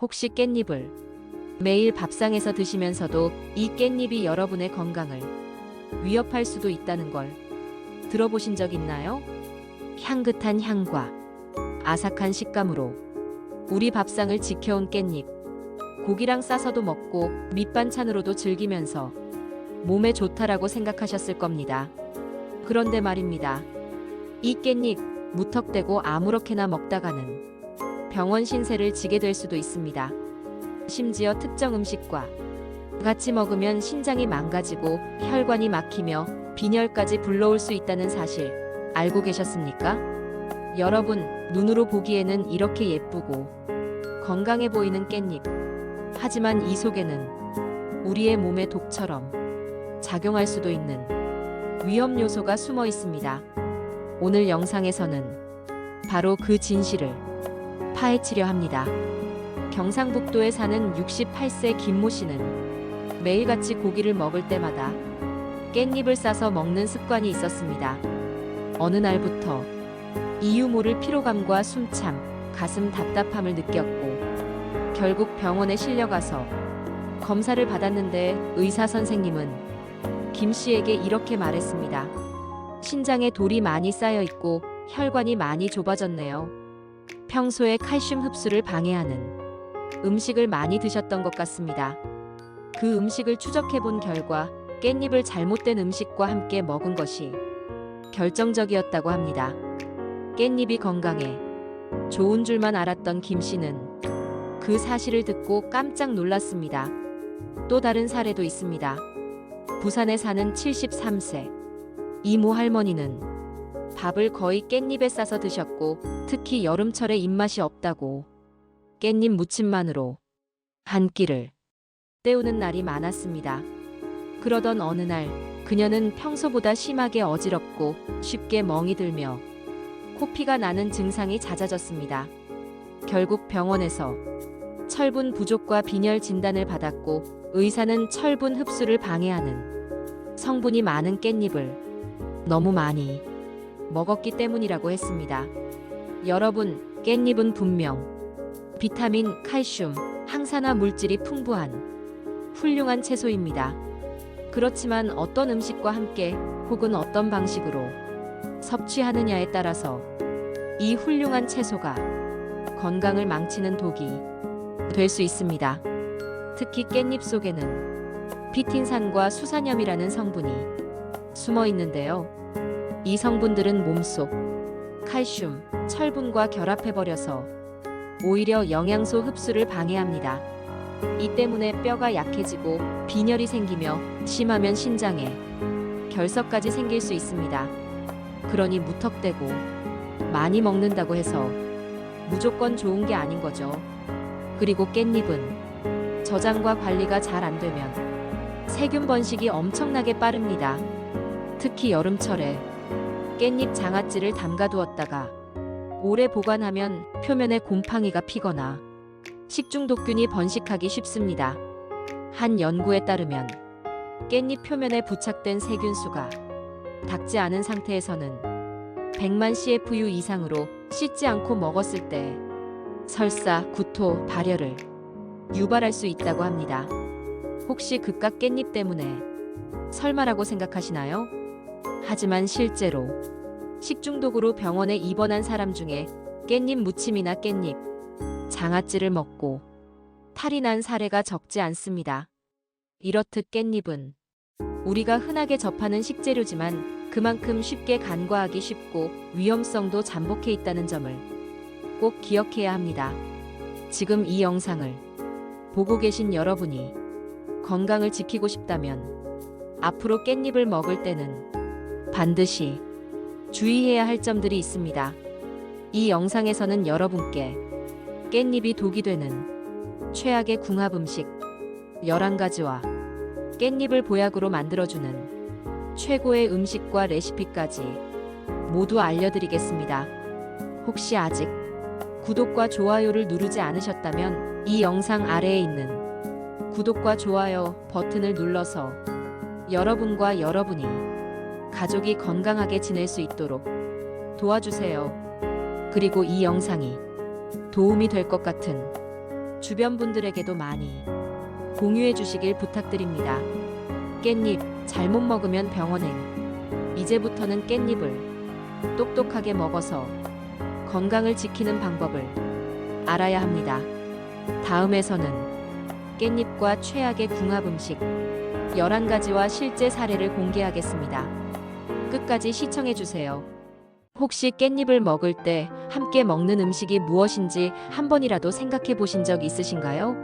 혹시 깻잎을 매일 밥상에서 드시면서도 이 깻잎이 여러분의 건강을 위협할 수도 있다는 걸 들어보신 적 있나요? 향긋한 향과 아삭한 식감으로 우리 밥상을 지켜온 깻잎. 고기랑 싸서도 먹고 밑반찬으로도 즐기면서 몸에 좋다라고 생각하셨을 겁니다. 그런데 말입니다. 이 깻잎 무턱대고 아무렇게나 먹다가는 병원 신세를 지게 될 수도 있습니다. 심지어 특정 음식과 같이 먹으면 신장이 망가지고 혈관이 막히며 빈혈까지 불러올 수 있다는 사실 알고 계셨습니까? 여러분, 눈으로 보기에는 이렇게 예쁘고 건강해 보이는 깻잎. 하지만 이 속에는 우리의 몸에 독처럼 작용할 수도 있는 위험 요소가 숨어 있습니다. 오늘 영상에서는 바로 그 진실을 파헤치려 합니다. 경상북도에 사는 68세 김모 씨는 매일같이 고기를 먹을 때마다 깻잎을 싸서 먹는 습관이 있었습니다. 어느 날부터 이유 모를 피로감과 숨참, 가슴 답답함을 느꼈고 결국 병원에 실려가서 검사를 받았는데 의사 선생님은 김 씨에게 이렇게 말했습니다. 신장에 돌이 많이 쌓여 있고 혈관이 많이 좁아졌네요. 평소에 칼슘 흡수를 방해하는 음식을 많이 드셨던 것 같습니다. 그 음식을 추적해 본 결과 깻잎을 잘못된 음식과 함께 먹은 것이 결정적이었다고 합니다. 깻잎이 건강에 좋은 줄만 알았던 김 씨는 그 사실을 듣고 깜짝 놀랐습니다. 또 다른 사례도 있습니다. 부산에 사는 73세 이모 할머니는 밥을 거의 깻잎에 싸서 드셨고 특히 여름철에 입맛이 없다고 깻잎 무침만으로 한 끼를 때우는 날이 많았습니다. 그러던 어느 날 그녀는 평소보다 심하게 어지럽고 쉽게 멍이 들며 코피가 나는 증상이 잦아졌습니다. 결국 병원에서 철분 부족과 빈혈 진단을 받았고 의사는 철분 흡수를 방해하는 성분이 많은 깻잎을 너무 많이 먹었기 때문이라고 했습니다. 여러분, 깻잎은 분명 비타민, 칼슘, 항산화 물질이 풍부한 훌륭한 채소입니다. 그렇지만 어떤 음식과 함께 혹은 어떤 방식으로 섭취하느냐에 따라서 이 훌륭한 채소가 건강을 망치는 독이 될 수 있습니다. 특히 깻잎 속에는 피틴산과 수산염이라는 성분이 숨어 있는데요. 이 성분들은 몸속 칼슘, 철분과 결합해버려서 오히려 영양소 흡수를 방해합니다. 이 때문에 뼈가 약해지고 빈혈이 생기며 심하면 신장에 결석까지 생길 수 있습니다. 그러니 무턱대고 많이 먹는다고 해서 무조건 좋은 게 아닌 거죠. 그리고 깻잎은 저장과 관리가 잘 안 되면 세균 번식이 엄청나게 빠릅니다. 특히 여름철에 깻잎 장아찌를 담가두었다가 오래 보관하면 표면에 곰팡이가 피거나 식중독균이 번식하기 쉽습니다. 한 연구에 따르면 깻잎 표면에 부착된 세균수가 닿지 않은 상태에서는 100만 CFU 이상으로 씻지 않고 먹었을 때 설사, 구토, 발열을 유발할 수 있다고 합니다. 혹시 그깟 깻잎 때문에 설마라고 생각하시나요? 하지만 실제로 식중독으로 병원에 입원한 사람 중에 깻잎 무침이나 깻잎 장아찌를 먹고 탈이 난 사례가 적지 않습니다. 이렇듯 깻잎은 우리가 흔하게 접하는 식재료지만 그만큼 쉽게 간과하기 쉽고 위험성도 잠복해 있다는 점을 꼭 기억해야 합니다. 지금 이 영상을 보고 계신 여러분이 건강을 지키고 싶다면 앞으로 깻잎을 먹을 때는 반드시 주의해야 할 점들이 있습니다. 이 영상에서는 여러분께 깻잎이 독이 되는 최악의 궁합 음식 11가지와 깻잎을 보약으로 만들어주는 최고의 음식과 레시피까지 모두 알려드리겠습니다. 혹시 아직 구독과 좋아요를 누르지 않으셨다면 이 영상 아래에 있는 구독과 좋아요 버튼을 눌러서 여러분과 여러분이 가족이 건강하게 지낼 수 있도록 도와주세요. 그리고 이 영상이 도움이 될 것 같은 주변 분들에게도 많이 공유해 주시길 부탁드립니다. 깻잎 잘못 먹으면 병원행. 이제부터는 깻잎을 똑똑하게 먹어서 건강을 지키는 방법을 알아야 합니다. 다음에서는 깻잎과 최악의 궁합 음식 11가지와 실제 사례를 공개하겠습니다. 끝까지 시청해 주세요. 혹시 깻잎을 먹을 때 함께 먹는 음식이 무엇인지 한 번이라도 생각해 보신 적 있으신가요?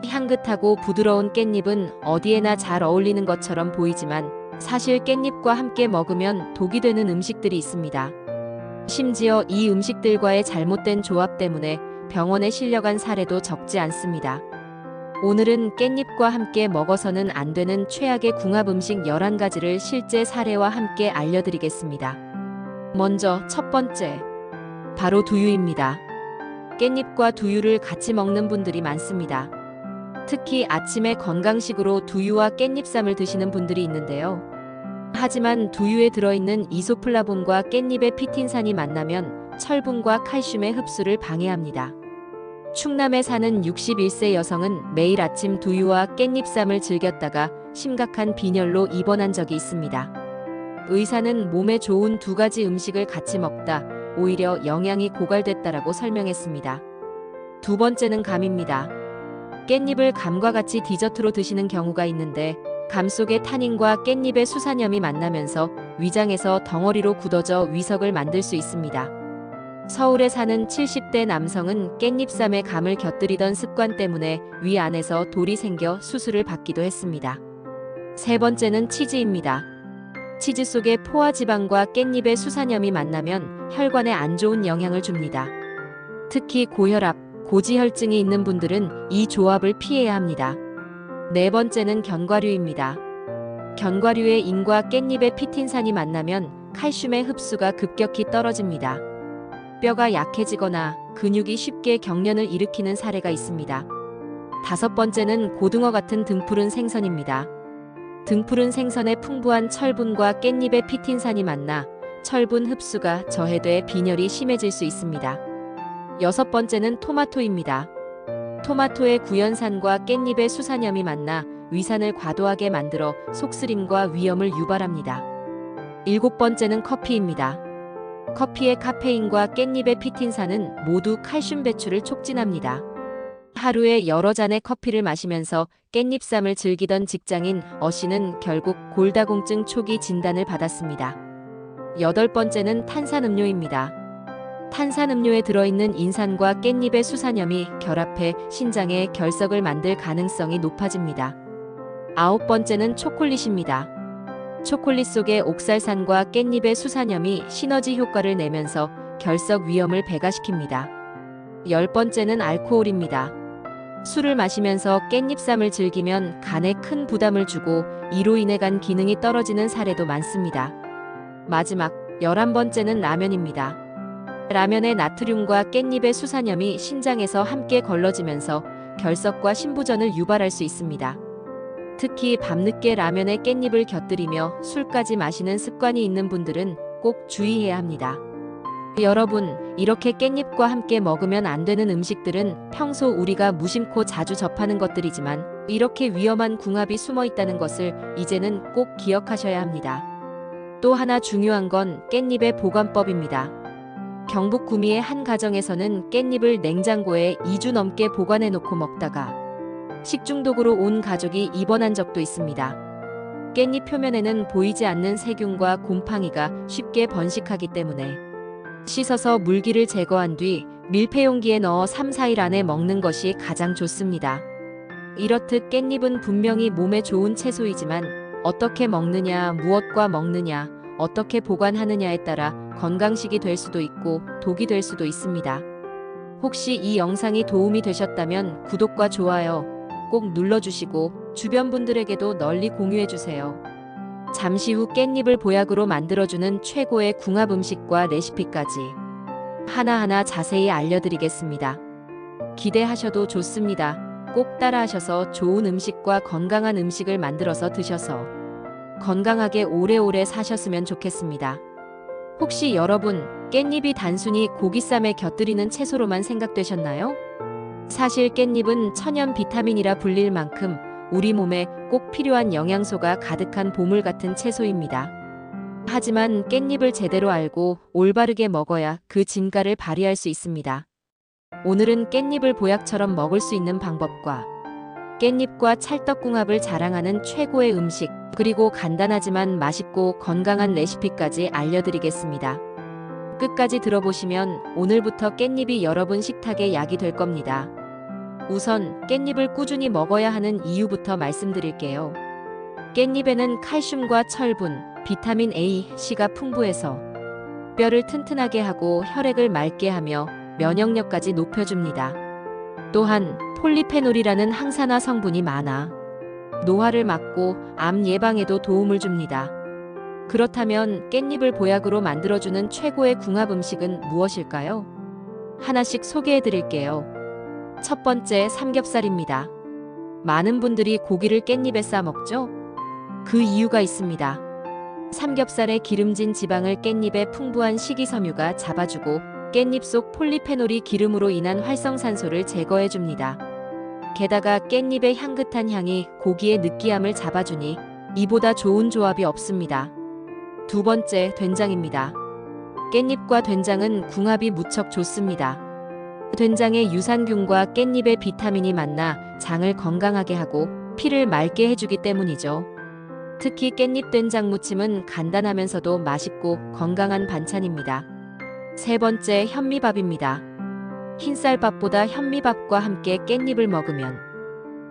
향긋하고 부드러운 깻잎은 어디에나 잘 어울리는 것처럼 보이지만 사실 깻잎과 함께 먹으면 독이 되는 음식들이 있습니다. 심지어 이 음식들과의 잘못된 조합 때문에 병원에 실려간 사례도 적지 않습니다. 오늘은 깻잎과 함께 먹어서는 안 되는 최악의 궁합 음식 11가지를 실제 사례와 함께 알려드리겠습니다. 먼저 첫 번째, 바로 두유입니다. 깻잎과 두유를 같이 먹는 분들이 많습니다. 특히 아침에 건강식으로 두유와 깻잎쌈을 드시는 분들이 있는데요. 하지만 두유에 들어있는 이소플라본과 깻잎의 피틴산이 만나면 철분과 칼슘의 흡수를 방해합니다. 충남에 사는 61세 여성은 매일 아침 두유와 깻잎쌈을 즐겼다가 심각한 빈혈로 입원한 적이 있습니다. 의사는 몸에 좋은 두 가지 음식을 같이 먹다 오히려 영양이 고갈됐다라고 설명했습니다. 두 번째는 감입니다. 깻잎을 감과 같이 디저트로 드시는 경우가 있는데 감 속의 타닌과 깻잎의 수산염이 만나면서 위장에서 덩어리로 굳어져 위석을 만들 수 있습니다. 서울에 사는 70대 남성은 깻잎쌈에 감을 곁들이던 습관 때문에 위 안에서 돌이 생겨 수술을 받기도 했습니다. 세 번째는 치즈입니다. 치즈 속의 포화지방과 깻잎의 수산염이 만나면 혈관에 안 좋은 영향을 줍니다. 특히 고혈압, 고지혈증이 있는 분들은 이 조합을 피해야 합니다. 네 번째는 견과류입니다. 견과류의 인과 깻잎의 피틴산이 만나면 칼슘의 흡수가 급격히 떨어집니다. 뼈가 약해지거나 근육이 쉽게 경련을 일으키는 사례가 있습니다. 다섯 번째는 고등어 같은 등푸른 생선입니다. 등푸른 생선의 풍부한 철분과 깻잎의 피틴산이 만나 철분 흡수가 저해돼 빈혈이 심해질 수 있습니다. 여섯 번째는 토마토입니다. 토마토의 구연산과 깻잎의 수산염이 만나 위산을 과도하게 만들어 속쓰림과 위염을 유발합니다. 일곱 번째는 커피입니다. 커피의 카페인과 깻잎의 피틴산은 모두 칼슘 배출을 촉진합니다. 하루에 여러 잔의 커피를 마시면서 깻잎쌈을 즐기던 직장인 어 씨는 결국 골다공증 초기 진단을 받았습니다. 여덟 번째는 탄산음료입니다. 탄산음료에 들어있는 인산과 깻잎의 수산염이 결합해 신장에 결석을 만들 가능성이 높아집니다. 아홉 번째는 초콜릿입니다. 초콜릿 속의 옥살산과 깻잎의 수산염이 시너지 효과를 내면서 결석 위험을 배가시킵니다. 열 번째는 알코올입니다. 술을 마시면서 깻잎쌈을 즐기면 간에 큰 부담을 주고 이로 인해 간 기능이 떨어지는 사례도 많습니다. 마지막 11번째는 라면입니다. 라면의 나트륨과 깻잎의 수산염이 신장에서 함께 걸러지면서 결석과 신부전을 유발할 수 있습니다. 특히 밤늦게 라면에 깻잎을 곁들이며 술까지 마시는 습관이 있는 분들은 꼭 주의해야 합니다. 여러분, 이렇게 깻잎과 함께 먹으면 안 되는 음식들은 평소 우리가 무심코 자주 접하는 것들이지만 이렇게 위험한 궁합이 숨어 있다는 것을 이제는 꼭 기억하셔야 합니다. 또 하나 중요한 건 깻잎의 보관법입니다. 경북 구미의 한 가정에서는 깻잎을 냉장고에 2주 넘게 보관해 놓고 먹다가 식중독으로 온 가족이 입원한 적도 있습니다. 깻잎 표면에는 보이지 않는 세균과 곰팡이가 쉽게 번식하기 때문에 씻어서 물기를 제거한 뒤 밀폐용기에 넣어 3-4일 안에 먹는 것이 가장 좋습니다. 이렇듯 깻잎은 분명히 몸에 좋은 채소이지만 어떻게 먹느냐, 무엇과 먹느냐, 어떻게 보관하느냐에 따라 건강식이 될 수도 있고 독이 될 수도 있습니다. 혹시 이 영상이 도움이 되셨다면 구독과 좋아요 꼭 눌러주시고 주변 분들에게도 널리 공유해주세요. 잠시 후 깻잎을 보약으로 만들어주는 최고의 궁합 음식과 레시피까지 하나하나 자세히 알려드리겠습니다. 기대하셔도 좋습니다. 꼭 따라하셔서 좋은 음식과 건강한 음식을 만들어서 드셔서 건강하게 오래오래 사셨으면 좋겠습니다. 혹시 여러분, 깻잎이 단순히 고기쌈에 곁들이는 채소로만 생각되셨나요? 사실 깻잎은 천연 비타민이라 불릴 만큼 우리 몸에 꼭 필요한 영양소가 가득한 보물 같은 채소입니다. 하지만 깻잎을 제대로 알고 올바르게 먹어야 그 진가를 발휘할 수 있습니다. 오늘은 깻잎을 보약처럼 먹을 수 있는 방법과 깻잎과 찰떡궁합을 자랑하는 최고의 음식, 그리고 간단하지만 맛있고 건강한 레시피까지 알려드리겠습니다. 끝까지 들어보시면 오늘부터 깻잎이 여러분 식탁의 약이 될 겁니다. 우선 깻잎을 꾸준히 먹어야 하는 이유부터 말씀드릴게요. 깻잎에는 칼슘과 철분, 비타민 A, C가 풍부해서 뼈를 튼튼하게 하고 혈액을 맑게 하며 면역력까지 높여줍니다. 또한 폴리페놀이라는 항산화 성분이 많아 노화를 막고 암 예방에도 도움을 줍니다. 그렇다면 깻잎을 보약으로 만들어주는 최고의 궁합 음식은 무엇일까요? 하나씩 소개해 드릴게요. 첫 번째, 삼겹살입니다. 많은 분들이 고기를 깻잎에 싸 먹죠? 그 이유가 있습니다. 삼겹살의 기름진 지방을 깻잎의 풍부한 식이섬유가 잡아주고 깻잎 속 폴리페놀이 기름으로 인한 활성산소를 제거해 줍니다. 게다가 깻잎의 향긋한 향이 고기의 느끼함을 잡아주니 이보다 좋은 조합이 없습니다. 두 번째, 된장입니다. 깻잎과 된장은 궁합이 무척 좋습니다. 된장의 유산균과 깻잎의 비타민이 만나 장을 건강하게 하고 피를 맑게 해주기 때문이죠. 특히 깻잎 된장 무침은 간단하면서도 맛있고 건강한 반찬입니다. 세 번째, 현미밥입니다. 흰쌀밥보다 현미밥과 함께 깻잎을 먹으면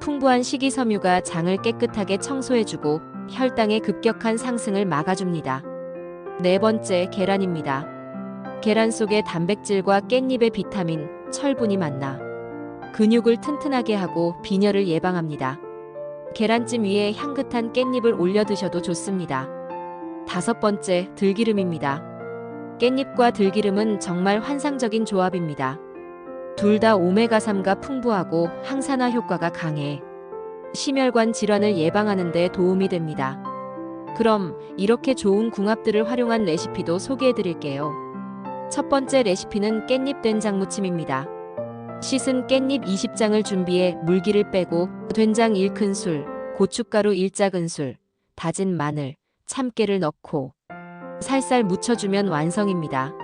풍부한 식이섬유가 장을 깨끗하게 청소해주고 혈당의 급격한 상승을 막아줍니다. 네 번째, 계란입니다. 계란 속의 단백질과 깻잎의 비타민, 철분이 만나 근육을 튼튼하게 하고 빈혈을 예방합니다. 계란찜 위에 향긋한 깻잎을 올려 드셔도 좋습니다. 다섯 번째, 들기름입니다. 깻잎과 들기름은 정말 환상적인 조합입니다. 둘 다 오메가3가 풍부하고 항산화 효과가 강해 심혈관 질환을 예방하는 데 도움이 됩니다. 그럼 이렇게 좋은 궁합들을 활용한 레시피도 소개해 드릴게요. 첫 번째 레시피는 깻잎 된장 무침입니다. 씻은 깻잎 20장을 준비해 물기를 빼고 된장 1큰술, 고춧가루 1작은술, 다진 마늘, 참깨를 넣고 살살 묻혀주면 완성입니다.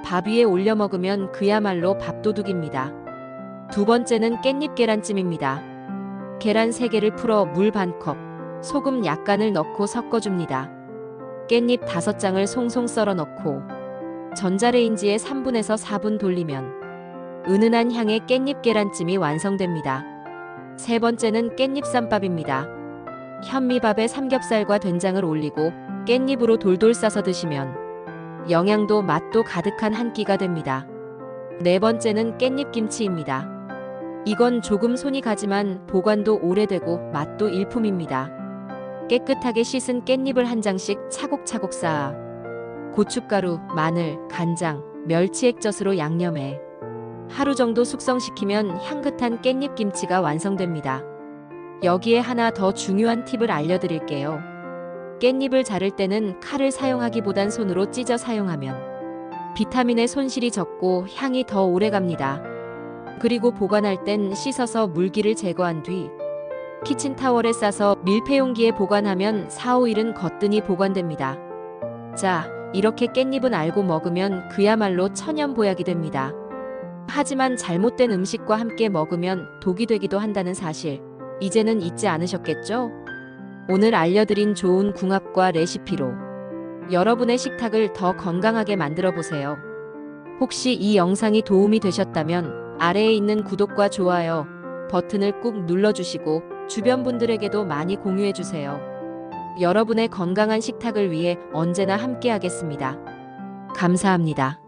밥 위에 올려 먹으면 그야말로 밥도둑입니다. 두 번째는 깻잎 계란찜입니다. 계란 3개를 풀어 물 반컵, 소금 약간을 넣고 섞어줍니다. 깻잎 5장을 송송 썰어 넣고 전자레인지에 3분에서 4분 돌리면 은은한 향의 깻잎 계란찜이 완성됩니다. 세 번째는 깻잎 쌈밥입니다. 현미밥에 삼겹살과 된장을 올리고 깻잎으로 돌돌 싸서 드시면 영양도 맛도 가득한 한 끼가 됩니다. 네 번째는 깻잎 김치입니다. 이건 조금 손이 가지만 보관도 오래되고 맛도 일품입니다. 깨끗하게 씻은 깻잎을 한 장씩 차곡차곡 쌓아 고춧가루, 마늘, 간장, 멸치액젓으로 양념해 하루 정도 숙성시키면 향긋한 깻잎 김치가 완성됩니다. 여기에 하나 더 중요한 팁을 알려드릴게요. 깻잎을 자를 때는 칼을 사용하기보단 손으로 찢어 사용하면 비타민의 손실이 적고 향이 더 오래갑니다. 그리고 보관할 땐 씻어서 물기를 제거한 뒤 키친타월에 싸서 밀폐용기에 보관하면 4-5일은 거뜬히 보관됩니다. 자, 이렇게 깻잎은 알고 먹으면 그야말로 천연보약이 됩니다. 하지만 잘못된 음식과 함께 먹으면 독이 되기도 한다는 사실, 이제는 잊지 않으셨겠죠? 오늘 알려드린 좋은 궁합과 레시피로 여러분의 식탁을 더 건강하게 만들어 보세요. 혹시 이 영상이 도움이 되셨다면 아래에 있는 구독과 좋아요 버튼을 꾹 눌러주시고 주변 분들에게도 많이 공유해주세요. 여러분의 건강한 식탁을 위해 언제나 함께하겠습니다. 감사합니다.